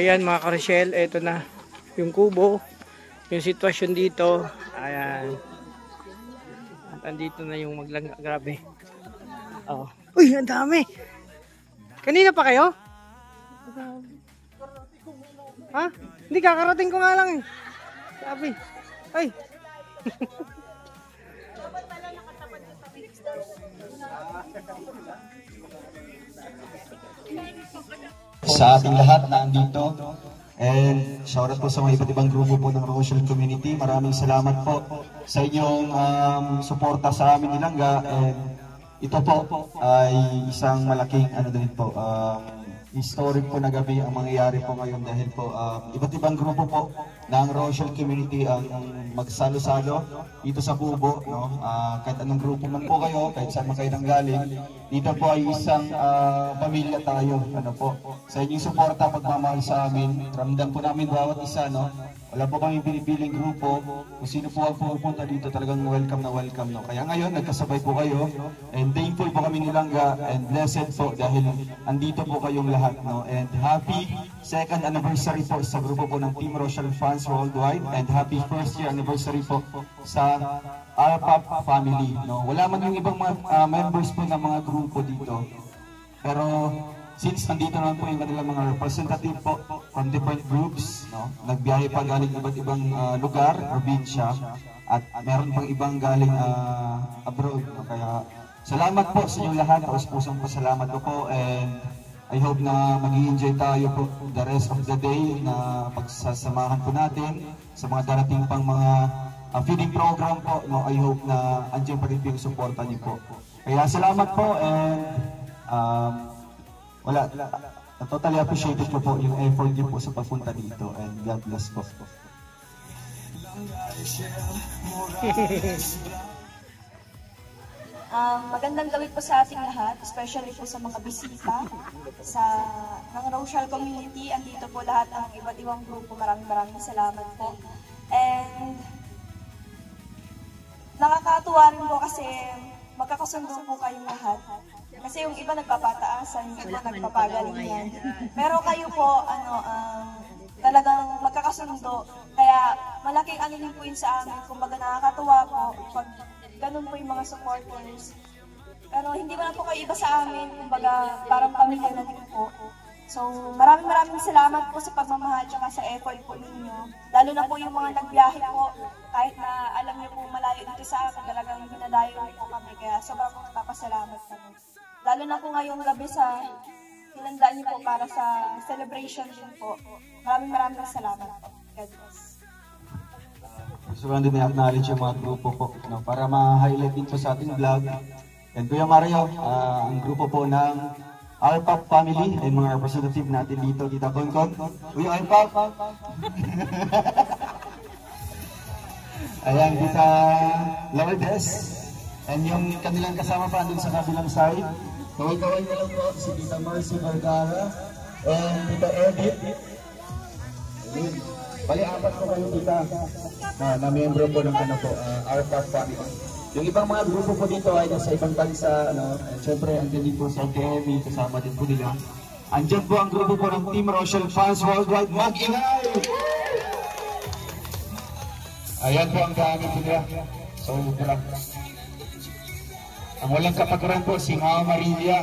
Ayan mga ka-Rochelle, eto na yung kubo, yung sitwasyon dito. Ayan. At andito na yung maglangga. Grabe. Oh. Uy, ang dami. Kanina pa kayo? Ha? Hindi, kakarating ko nga lang eh. Sabi. Ay. Sa ating lahat na andito, and shoutout po sa mga iba't ibang grupo po ng Rochelle Community. Maraming salamat po sa inyong suporta sa amin Nilangga, and ito po ay isang malaking din po, historic po na gabi ang mangyayari po ngayon dahil po iba't ibang grupo po ng Rochelle Community ang magsalo-salo dito sa kubo, no? Kahit anong grupo man po kayo, kahit saan man kayo nanggaling, dito po ay isang pamilya tayo, po. Sa inyong suporta, pagmamahal sa amin, ramdam po namin bawat isa, no? Wala po kami pinipiling grupo, kung sino po ang pupunta dito, talagang welcome na welcome, no? Kaya ngayon, nagkasabay po kayo, and thankful po kami Nilangga, and blessed po dahil andito po kayong lahat, no? And happy 2nd anniversary po sa grupo po ng Team Rochelle Fans Worldwide, and happy 1st year anniversary po sa RPAP family, no? Wala man yung ibang members po ng mga grupo dito, pero since nandito naman po yung kanilang mga representative po from different groups, no? Nagbiyahe pa galing iba't ibang lugar, probinsya, at meron pang ibang galing abroad, no? Kaya salamat po sa inyong lahat, taos-pusong pasalamat po, and I hope na mag-i-enjoy tayo po the rest of the day na pagsasamahan po natin sa mga darating pang mga feeding program po, no? I hope na andyan pa rin yung suporta niyo po. Kaya salamat po, and wala, totally appreciated ko po yung effort niyo po sa pagpunta dito, and God bless po. Magandang gabi po sa ating lahat, especially po sa mga bisita ng Rochelle Community. Andito po lahat ang iba't ibang grupo. Maraming salamat po. And nakakatuwa rin po kasi magkakasundo po kayong lahat. Kasi yung iba nagpapataasan, yung iba nagpapagalingan. Pero kayo po, talagang magkakasundo. Kaya malaking din po yun sa amin. Kumbaga nakakatuwa po pag ganun po yung mga supporters. Pero hindi mo na po kayo iba sa amin. Kumbaga parang pamilya na din po. So maraming salamat po sa pagmamahal at sa effort po ninyo. Lalo na po yung mga nagbiyahe po. Kahit na alam niyo po malayo dito sa amin, talagang dinadayo po kami. Kaya sobrang nagpapasalamat kami. Lalo na po ngayong gabi sa hinandaan niyo po para sa celebration din po. Maraming salamat po. God bless. Gusto ko lang din i-acknowledge yung mga grupo po, no, para ma-highlight din po sa ating vlog. And Kuya Mario, ang grupo po ng RPAP family, ay mga representative natin dito, Tita Konkon. Kuya RPAP! Ayan, Tita Lourdes. And yung kanilang kasama pa andun sa kabilang side. Kaway-kaway na lang po si Tita Mercy Vergara and Tita Edith. Bali-apat po kayo Tita na miyembro po ng RPAP family. Yung ibang mga grupo po dito ay nasa ibang bansa, and syempre andyan din po sa TME, kasama din po nila. Andyan po ang grupo po ng Team Rochelle Fans Worldwide. Mag-ingay! Ayan po ang gamit nila. So, ang walang kapaturan po, si Mama Maria.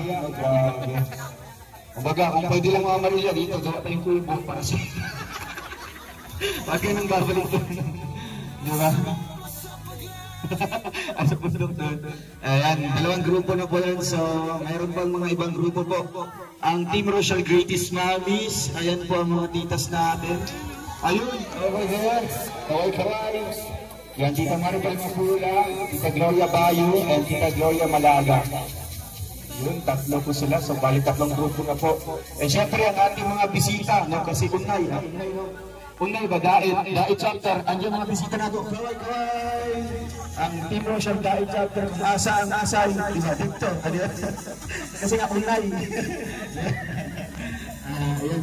Kumbaga, kung pwede lang Mama Maria dito, gawa tayong kubo para sa... Bakit kayo nang babalik doon? Di ba? Asa po doon? Ayan, dalawang grupo na po yan. So, mayroon pang mga ibang grupo po. Ang Team Rochelle Greatest Mommies. Ayan po ang mga titas natin. Ayun, over there. Kaway-kaway. Yan, Tita Maribel Mapula, Tita Gloria Bayo, and Tita Gloria Malaga. Yun, tatlo po sila. So, balik tatlong grupo na po. And syempre, ang ating mga bisita, no? Kasi Unay, Unay ba? Dait chapter. Andiyan mga bisita na doon. Kaway-kaway! Ang Team Rochelle Dait chapter. Asa ang asay. Diba? Dito. Kasi nga Unay.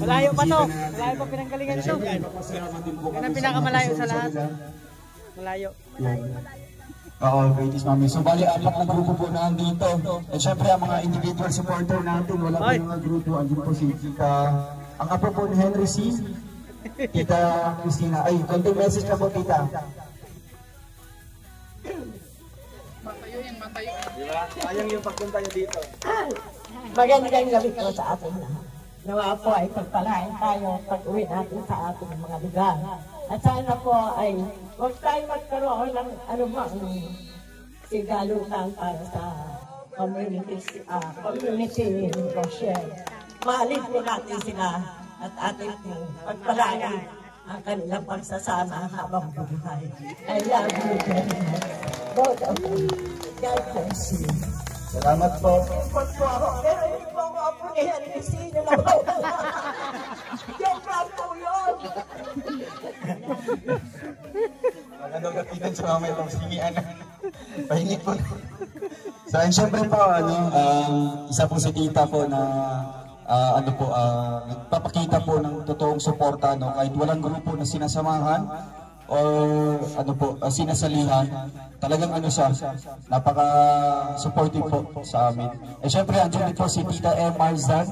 Malayo pa to. Malayo pa pinanggalingan ito. Yan ang pinakamalayo sa lahat. Malayo. Oo, Greatest Mami. So, bali, apat na grupo po na andito. At syempre, ang mga individual supporter natin, wala po yung mga grupo. Andiyan po si Tita ang apo po ni Henry C. Tita Christina. Ay, konting message na po, tita. Diba? Sayang yung pagpunta niyo dito. Magandang gabi po sa atin lahat. Nawa po ay pagpalain tayo pag-uwi natin sa ating mga lugar. At sana po ay huwag tayo magkaroon ng anumang sigalutan para sa community Rochelle. Mahalin po natin sila at ating pagpalain ang kanilang pagsasama habang buhay. I love you very much. Both of you. God bless you. Salamat po. Import po ako. Pero hindi po ako apo ni Henry C. na po. Yung plan po yun. Magandang kapitan sa mamay itong singian. Pahingit po. So, and syempre po, isa po si tita po na nagpapakita po ng totoong suporta, kahit walang grupo na sinasamahan o sinasalihan, talagang siya, napaka-supportive po sa amin. Eh syempre, andyan din po si Tita M. Marzan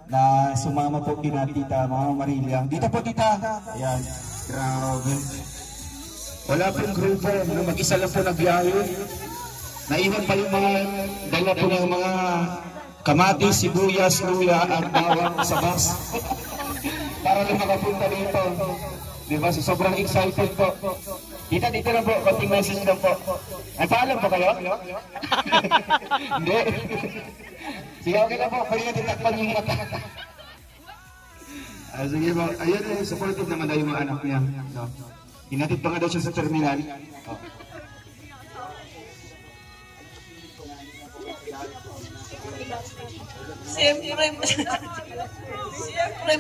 na sumama po kina Tita Mama Marilia. Dito po, Tita. Ayan. Grabe. Wala pong grupo na mag-isa lang po nagbiyahe. Naiwan pa yung mga dala po ng mga kamatis, sibuyas, luya at bawang sa bus. Para lang makapunta dito. Diba? So, sobrang excited po. Tita, dito lang po. Konting message lang po. Ay, paalam po kayo? Hindi. Sige, okay na po. Pwede natin takpan yung mata. Sige po. Ayun, supportive naman daw yung mga anak niya. No? Hinatid pa nga daw siya sa terminal. Oh. Siyempre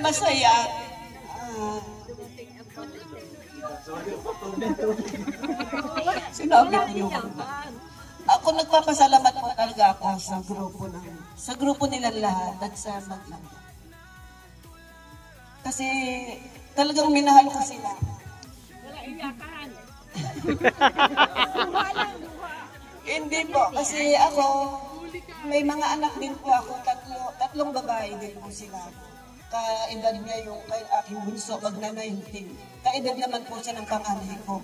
masaya. Sinabi niyo. Ako nagpapasalamat po talaga ako sa grupo nila lahat at sa Maglang. Kasi talagang minahal ko sila. Wala iyakan. Hindi po, kasi ako may mga anak din po ako, tatlong babae din po sila. Kaedad niya yung kay aking bunso, magna-19. Kaedad naman po siya ng panganay ko.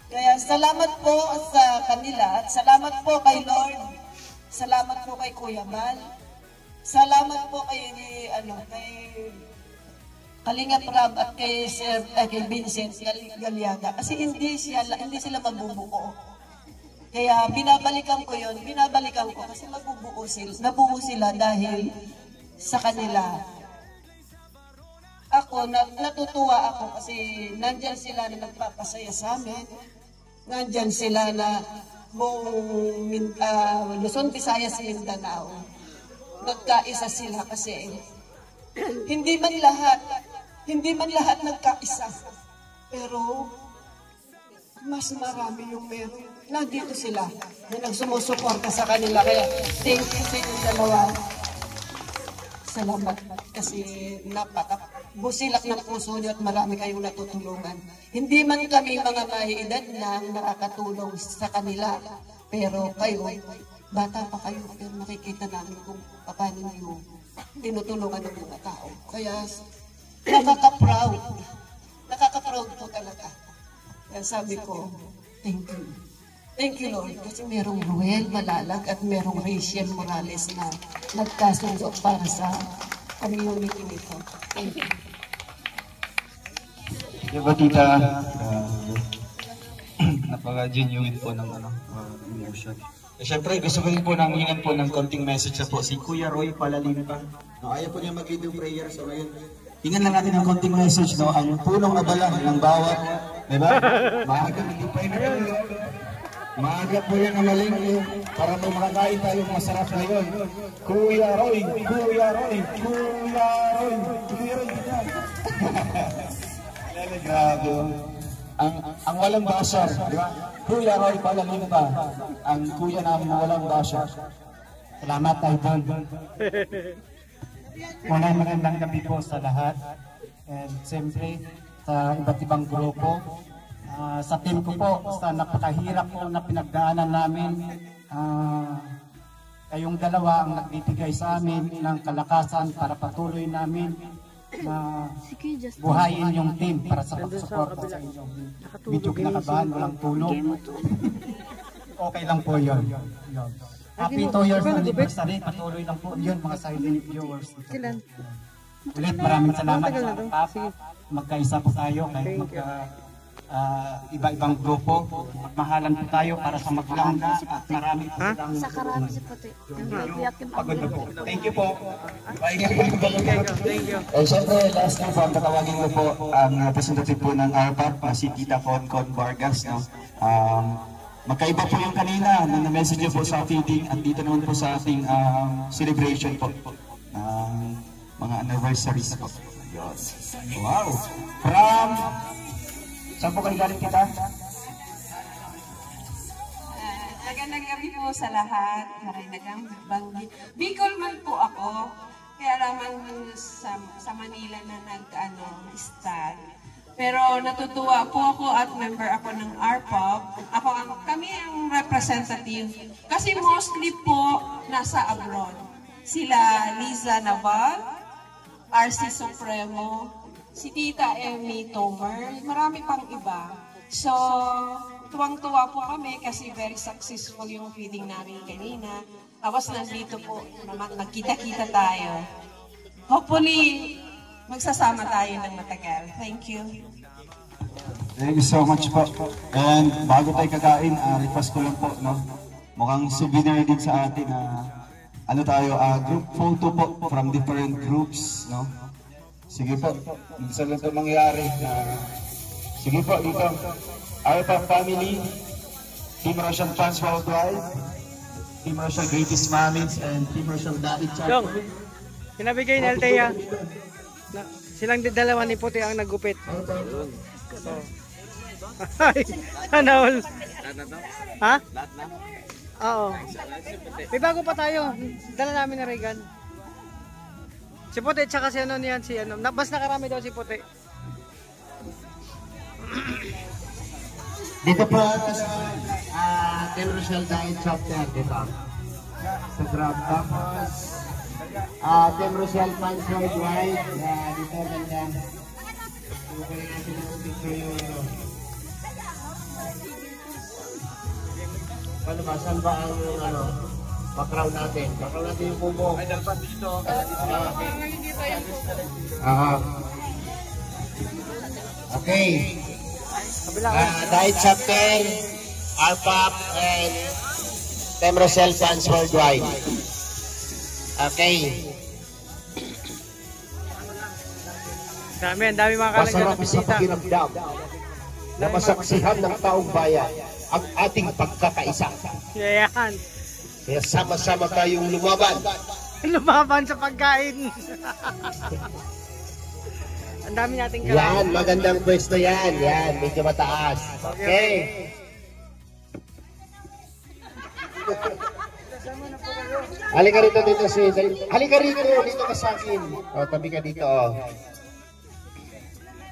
Kaya salamat po sa kanila at salamat po kay Lord. Salamat po kay Kuya Mal. Salamat po kay Kalingap Rab at kay Vincent Galiaga. Kasi hindi sila mabubuo. Kaya binabalikan ko kasi nabuo sila dahil sa kanila. Ako, natutuwa ako kasi nandyan sila na nagpapasaya sa amin. Nandyan sila na buong Luzon, Visayas, Mindanao. Nagkaisa sila kasi hindi man lahat nagkaisa. Pero mas marami yung meron. Nandito sila na nagsumusuporta sa kanila. Kaya thank you sa inyong dalawa. Salamat kasi napaka-busilak ng puso niyo at marami kayong natutulungan. Hindi man kami mga maiedad na nakakatulong sa kanila. Pero kayo, bata pa kayo, pero nakikita namin kung paano niyo tinutulungan ng mga tao. Kaya nakaka-proud. Nakaka-proud po talaga. Kaya sabi ko, thank you. Thank you, Lord. Kasi merong Ruel Malalag at merong Rachel Morales na nagkasundo para sa community nito. Thank you. Yung ba, Tita? Napaka-genuine po ng emotion. Siyempre, gusto ko rin po nang hingan po ng konting message na po si Kuya Roy Palalimpa. Ayaw po niya mag-lead yung prayer, so ngayon, hingan lang natin ng konting message, ang punong abala ng bawat, diba? Maaga, hindi pa yun. Maaga po yan ang maling para may makakain tayong masarap ngayon. Kuya Roy, Kuya Roy, Kuya Roy, Kuya Roy, grabe. Ang walang basar, di ba? Kuya Roy Palalimpa, ang kuya namin walang basar. Salamat, Idol. Magandang gabi po sa lahat. And siyempre, sa iba't ibang grupo. Sa team ko po, sa napakahirap po na pinagdaanan namin, kayong dalawa ang nagbibigay sa amin ng kalakasan para patuloy namin buhayin yung team para sa pagsuporta sa inyo. Medyo kinakabahan, walang tulog. Okay lang po yun. Happy 2 years anniversary, patuloy lang po yun mga silent viewers. Ulit maraming salamat sa Papa. Magkaisa po tayo kahit iba-ibang grupo. Magmahalan po tayo para sa maglangga at marami po silang pagod na po. Thank you po. Thank you. Siyempre, last na po, tatawagin ko po ang representative po ng ARPAP, si Tita Con Vargas. No? Magkaiba po yung kanina na na-message niyo po sa feeding at dito naman po sa ating celebration po ng mga anniversaries po. Wow! From... Saan po kayo galing kita? Magandang gabi po sa lahat. Marinagang banggit. Bicol man po ako. Kaya lamang sa Manila na nag-stand. Pero natutuwa po ako at member ako ng ARPAP. Kami ang representative. Kasi mostly po nasa abroad. Sila Liza Naval, RC Supremo, si Tita Emmy Tomer, marami pang iba. So, tuwang-tuwa po kami kasi very successful yung feeding namin kanina. Tapos nandito po, nagkita-kita tayo. Hopefully, magsasama tayo ng matagal. Thank you. Thank you so much po. And bago tayo kakain, request ko lang po, no? Mukhang souvenir din sa atin ano tayo, group photo po from different groups, no? Sige po, minsan lang ito mangyari. Sige po, dito. ARPAP Family, Team Rochelle Fans Worldwide, Team Rochelle Greatest Mommies, and Team Rochelle David Chat. Dong, pinabigay ni Althea. Silang dalawa ni Puti ang naggupit. Sana all. Ha? Oo. May bago pa tayo. Dala namin na Regan. Si Puti, tsaka si ano niyan, si ano. Mas nakarami daw si Puti. Dito po sa Team Rochelle Diet Chapter, dito. Sa Grab. Tapos, Team Rochelle Fans Worldwide, dito ganda. Kaya natin ang picture yung ano. Paano ba? Saan ba ang ano? Background natin. Background natin yung bubo. Ay, dalpan dito. Okay. Diet Chapter, ARPAP, and Team Rochelle Fans Worldwide. Okay. Ang dami mga kalagyan Masarap na sa bisita. pakiramdam na masaksihan ng taong bayan ang ating pagkakaisa. Yan. Kaya sama-sama tayong lumaban. Lumaban sa pagkain. Ang dami nating kain. Yan, magandang pwesto yan. Yan, medyo mataas. Okay. Halika rito dito si... Halika rito dito ka sa akin. O, tabi ka dito. O.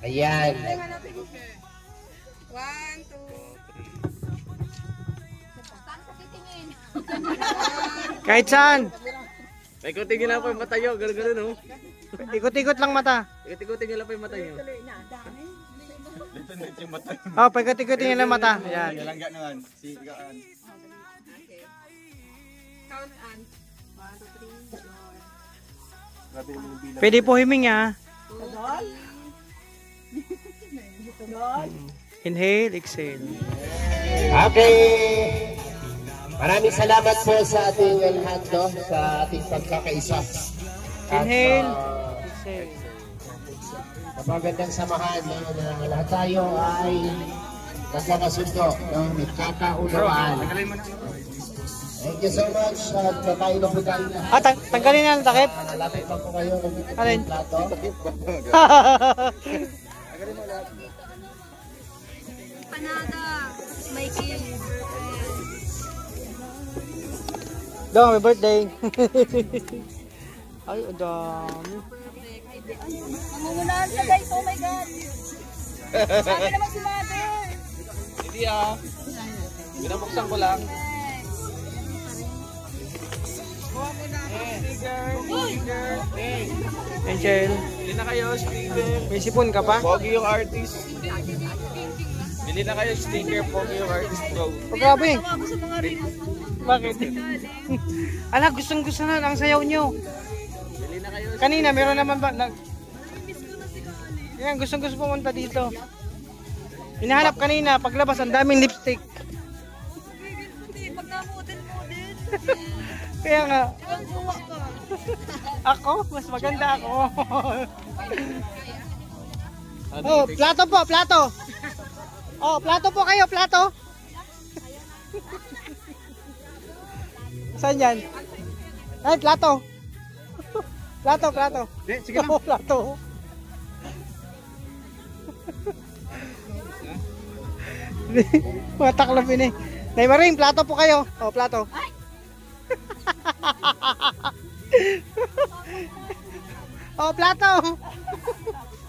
Ayan. 1, 2. Kahit saan. Ikot-tingin lang po yung mata nyo, gano'n no? Ikot-ikot lang mata. Ikot-tingin lang po yung mata nyo. Oh, paikot-ikotin lang mata. Yan. Langga naman, si Gaan. Count on. 1, 2, 3, 4. Pwede po himing ha. Inhale, exhale. Okay. Maraming salamat po sa ating lahat, no? Sa ating pagkakaisa. Inhale, exhale. Napagandang samahan na lahat tayo ay nagkakasundo, no? Nagkakaunawaan. Thank you so much. At kakain na po tayo na. Tanggalin na ang takip. Malapit pa po kayo kung dito po Alin? yung plato. Panada, Mikey. Dong, happy birthday. Ay, ang dami. Nangungunahan siya guys, oh my God. Sabi naman si Mother. Hindi binabuksan ko lang. Kuha mo na. Angel. Bili na kayo, sticker. May sipon ka pa? Pogi yung artist. Bili na kayo, sticker. Pogi yung artist. Go. Oh, grabe. Bakit? Ala, gustong-gusto na ang sayaw nyo. Bili na kayo. Kanina, meron naman ba? Yan, gustong-gusto pumunta dito. Hinahanap kanina, paglabas, ang daming lipstick. Kaya nga. Ako? Mas maganda ako. Oh, plato po, plato. Oh, plato po kayo, plato. Saan yan? Ay, plato. Plato. Sige na. Plato. Mga taklapin eh. Naimaring, plato po kayo. Oh, plato. Oh, plato.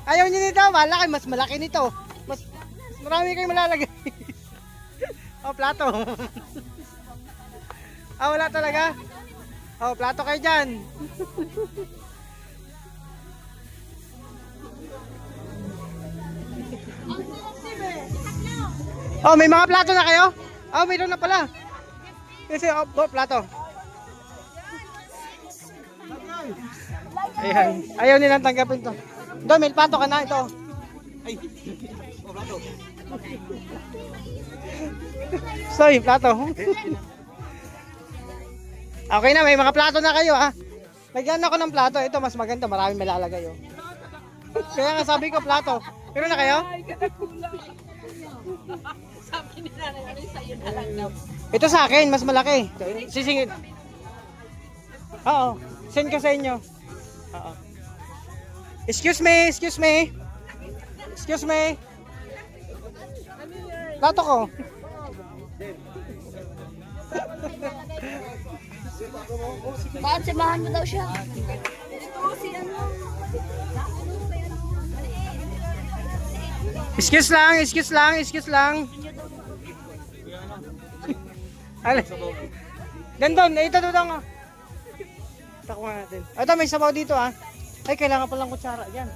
Ayaw niyo nito, malaki, mas malaki nito. Mas marami kayong malalagay. Oh, plato. Ah, wala talaga. Oh, plato kayo dyan. Oh, may mga plato na kayo? Oh, mayroon na pala. Kasi, oh, plato. Ayan. Ayaw nilang tanggapin to. Ito, may plato ka na ito. Ay. Oh, plato. Soy, plato. Okay na, may mga plato na kayo ha. Lagyan ako ng plato. Ito, mas maganda. Maraming malalagay oh. Kaya nga sabi ko plato. Pero na kayo? Sabi nila na ano sa'yo na lang daw. Ito sa akin, mas malaki. Sisingit. Oo. Send ko sa inyo. Oo. Excuse me. Plato ko. Bakit samahan mo daw siya? Ito si ano? Excuse lang. Ale. Gandon, ito doon. Takuha natin. Ito, may sabaw dito ah. Ay, kailangan pa lang kutsara. Yan.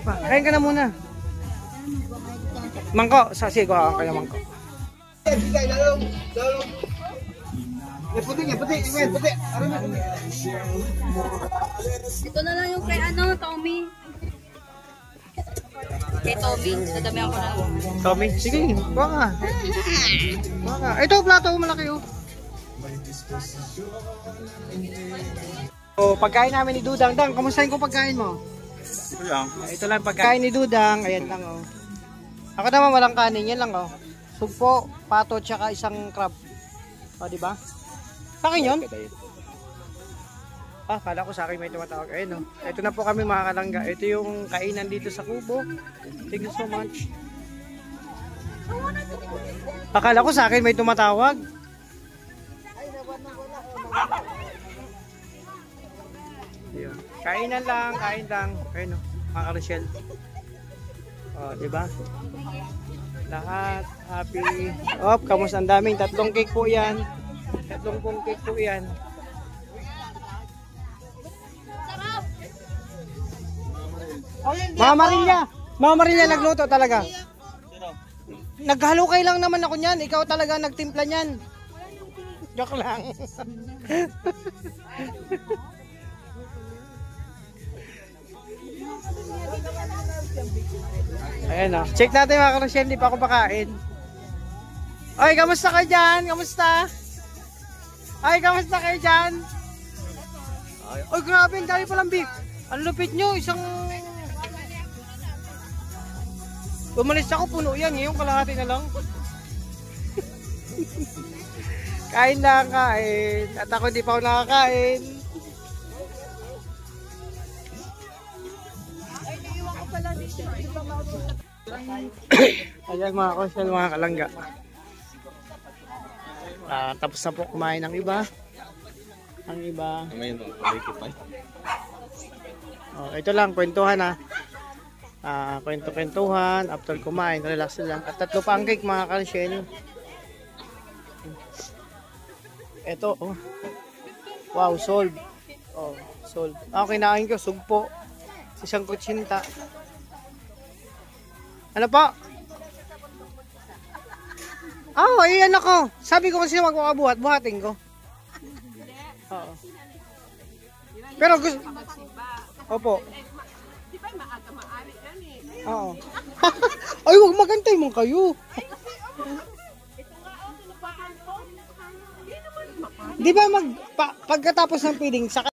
Kain ka na muna. Mangko, sige, kuhaan kayo mangko. Puti. Ito na lang yung kay ano, Tommy. Kay Tommy, nadamihan ko na. Tommy, sige, baka. Ito, plato, malaki oh. So, pagkain namin ni Dudang. Dang, kamustahin ko pagkain mo? Ito lang. Ito lang pagkain ni Dudang. Ayan lang oh. Ako naman walang kanin, yan lang oh. Sugpo, pato, tsaka isang crab. O, diba? Sa akin yun? Ah, kala ko sa akin may tumatawag. Ayun oh. Ito na po kami mga kalangga. Ito yung kainan dito sa Kubo. Thank you so much. Akala ko sa akin may tumatawag. Ayun. Kainan lang, kain lang. Ayun oh, mga Rochelle. Oh, diba? Lahat happy. Op, kamusta ang daming 3 cake po 'yan. 3 pong cake po 'yan. Mama Maria nagluto talaga. Naghalukay lang naman ako niyan. Ikaw talaga nagtimpla niyan. Joke lang. Ayan o. Check natin mga Rochelle, hindi pa ako pakain. Oy, kamusta kayo dyan? Kamusta? Ay, kamusta kayo dyan? Oy, grabe, ang dami palang beef. Ang lupit nyo, isang... Umalis ako, puno yan. Ngayon, kalahati na lang. Kain lang, kain. At ako hindi pa ako nakakain. Ayan mga Rochelle, mga kalangga. Tapos na po kumain ng iba. Ang iba. Oh, ito lang, kwentuhan ha. Kwentuhan, after kumain, relax lang. At 3 pa ang cake mga Rochelle. natin. Ito, oh. Wow, sold. Oh, sold. Ako kinain ko, sugpo. Isang kutsinta. Ano pa? Oh, ayan ako. Sabi ko kasi magkakabuhat, buhatin ko. Oo. Pero gusto... Opo. Di ba maaga-maaari yan eh? Oo. Ay, huwag magantay mo kayo. Di ba pagkatapos ng feeding, saka...